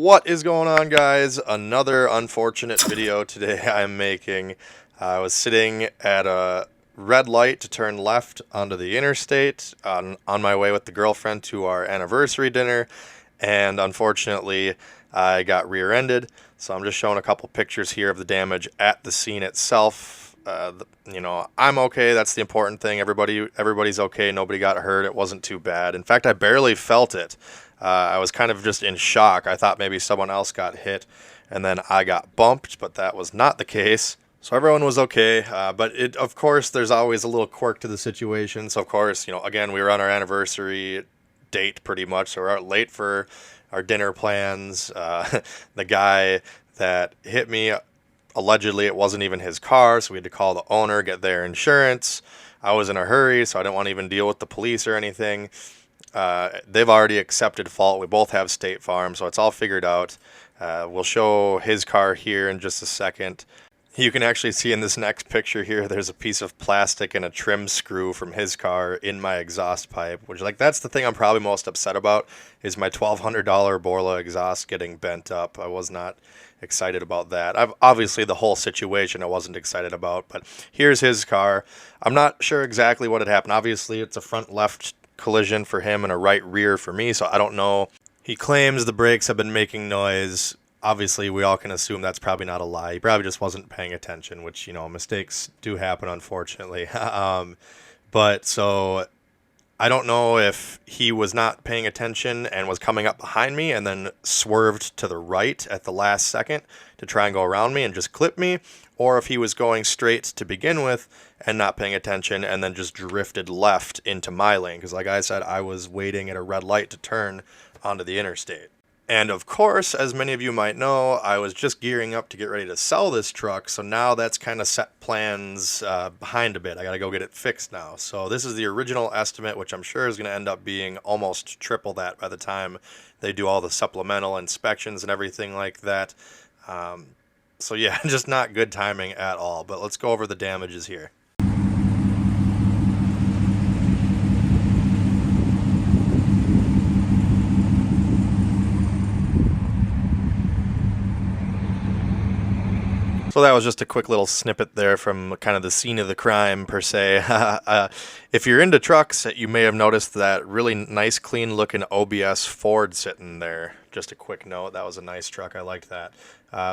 What is going on, guys? Another unfortunate video today I'm making. I was sitting at a red light to turn left onto the interstate on my way with the girlfriend to our anniversary dinner, and unfortunately I got rear-ended. So I'm just showing a couple pictures here of the damage at the scene itself. I'm okay. That's the important thing. Everybody's okay. Nobody got hurt. It wasn't too bad. In fact, I barely felt it. I was kind of just in shock. I thought maybe someone else got hit, and then I got bumped, but that was not the case. So everyone was okay, but of course, there's always a little quirk to the situation. So of course, again, we were on our anniversary date pretty much, so we're late for our dinner plans. The guy that hit me, allegedly, it wasn't even his car, so we had to call the owner, get their insurance. I was in a hurry, so I didn't want to even deal with the police or anything. They've already accepted fault. We both have State Farm, so it's all figured out. We'll show his car here in just a second. You can actually see in this next picture here, there's a piece of plastic and a trim screw from his car in my exhaust pipe, which, that's the thing I'm probably most upset about, is my $1,200 Borla exhaust getting bent up. I was not excited about that. Obviously, the whole situation I wasn't excited about, but here's his car. I'm not sure exactly what had happened. Obviously, it's a front left collision for him and a right rear for me, so I don't know. He claims the brakes have been making noise. Obviously, we all can assume that's probably not a lie. He probably just wasn't paying attention, which, mistakes do happen, unfortunately. But so I don't know if he was not paying attention and was coming up behind me and then swerved to the right at the last second to try and go around me and just clip me, or if he was going straight to begin with and not paying attention and then just drifted left into my lane. Because like I said, I was waiting at a red light to turn onto the interstate. And of course, as many of you might know, I was just gearing up to get ready to sell this truck, so now that's kind of set plans behind a bit. I got to go get it fixed now. So this is the original estimate, which I'm sure is going to end up being almost triple that by the time they do all the supplemental inspections and everything like that. So yeah, just not good timing at all. But let's go over the damages here. So that was just a quick little snippet there from kind of the scene of the crime, per se. If you're into trucks, you may have noticed that really nice, clean-looking OBS Ford sitting there. Just a quick note, that was a nice truck. I liked that.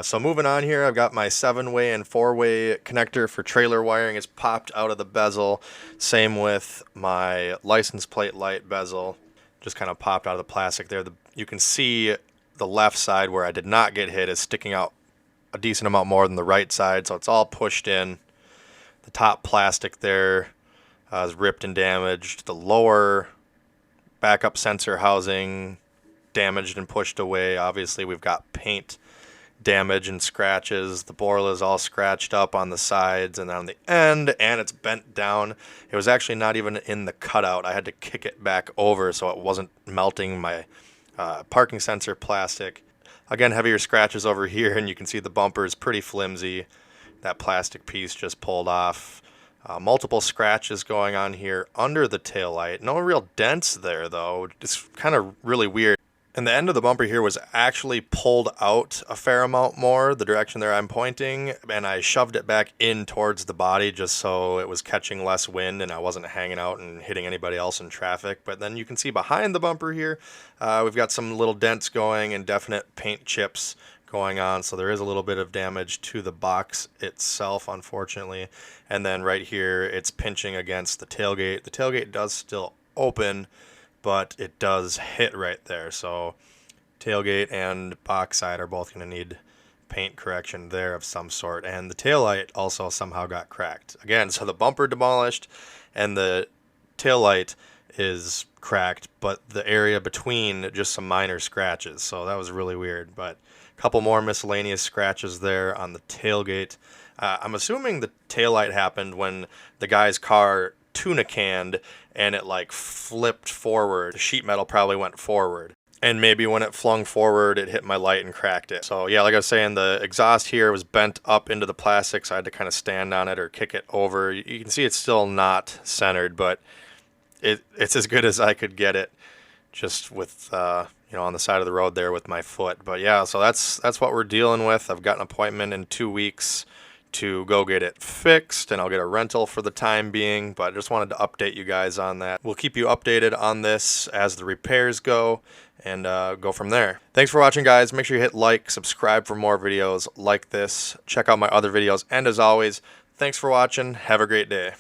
So moving on here, I've got my 7-way and 4-way connector for trailer wiring. It's popped out of the bezel. Same with my license plate light bezel. Just kind of popped out of the plastic there. You can see the left side where I did not get hit is sticking out a decent amount more than the right side, so it's all pushed in. The top plastic there is ripped and damaged. The lower backup sensor housing damaged and pushed away. Obviously, we've got paint damage and scratches. The Borla is all scratched up on the sides and on the end, and it's bent down. It was actually not even in the cutout. I had to kick it back over so it wasn't melting my parking sensor plastic. Again, heavier scratches over here, and you can see the bumper is pretty flimsy. That plastic piece just pulled off. Multiple scratches going on here under the taillight. No real dents there, though. It's kind of really weird. And the end of the bumper here was actually pulled out a fair amount more, the direction there I'm pointing, and I shoved it back in towards the body just so it was catching less wind and I wasn't hanging out and hitting anybody else in traffic. But then you can see behind the bumper here, we've got some little dents going and definite paint chips going on, so there is a little bit of damage to the box itself, unfortunately. And then right here, it's pinching against the tailgate. The tailgate does still open, but it does hit right there. So tailgate and box side are both going to need paint correction there of some sort. And the taillight also somehow got cracked. Again, so the bumper demolished and the taillight is cracked, but the area between just some minor scratches. So that was really weird. But a couple more miscellaneous scratches there on the tailgate. I'm assuming the taillight happened when the guy's car tuna canned and it flipped forward. The sheet metal probably went forward, and maybe when it flung forward it hit my light and cracked it. So yeah, like I was saying, the exhaust here was bent up into the plastic, so I had to kind of stand on it or kick it over. You can see it's still not centered, but it's as good as I could get it, just with on the side of the road there with my foot. But yeah, so that's what we're dealing with. I've got an appointment in 2 weeks to go get it fixed, and I'll get a rental for the time being, but I just wanted to update you guys on that. We'll keep you updated on this as the repairs go, and go from there. Thanks for watching, guys. Make sure you hit like, subscribe for more videos like this. Check out my other videos, and as always, thanks for watching. Have a great day.